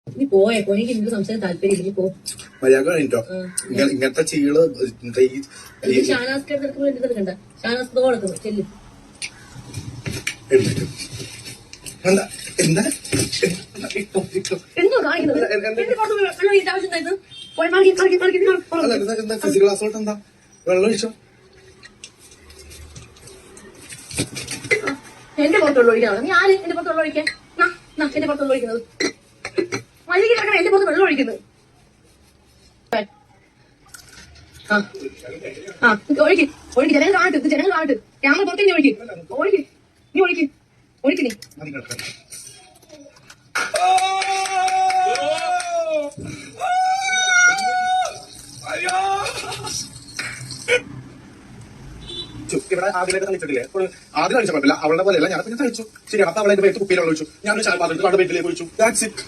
നീ പോയെ എനിക്ക് നിന്റെ സംസാരം താല്പര്യം ഇല്ല. പോ മര്യാദ കഴിഞ്ഞോ. ഇങ്ങനത്തെ ചീള് ഷാനാസ് കണ്ട ഷാനാസ് തോടക്കുന്നു ചെല്ലു. എന്താ എന്താ എന്തോ കാണിക്കുന്നത് ഫിസിക്കൽ അസോൾട്ട് എന്താ? വെള്ളം ഒഴിച്ചോ. എന്റെ പുറത്തുള്ള ഒഴിക്കാണ്. ഞാൻ എന്റെ പുറത്തുള്ള ഒഴിക്കാൻ എന്റെ പുറത്തുള്ള ഒഴിക്കുന്നത് മല്ലിക കിടക്കണം. എന്റെ പുറത്ത് വെള്ളം ഒഴിക്കുന്നത്. ഒഴിക്ക് ഒഴിക്ക്. ജനങ്ങൾ കാണട്ട്, ജനങ്ങൾ കാണട്ട്. ക്യാമറ പുറത്തേക്ക് ഒഴിക്ക്. ഒഴിക്ക് നീ ഒഴിക്ക് ഒഴിക്ക് നീ. ഇവിടെ ആദ്യമൊക്കെ തളിച്ചിട്ടില്ലേ? ആദ്യം കഴിച്ച കുഴപ്പമില്ല. അവളുടെ പോലെയല്ല. ഞാൻ പിന്നെ കഴിച്ചു. ശരി. അപ്പൊ അവളെ കുപ്പിയിലുള്ള ഒഴിച്ചു. ഞാൻ ചായ പാത്രത്തിൽ അവളുടെ വീട്ടിലേക്ക് ഒഴിച്ചു. That's it.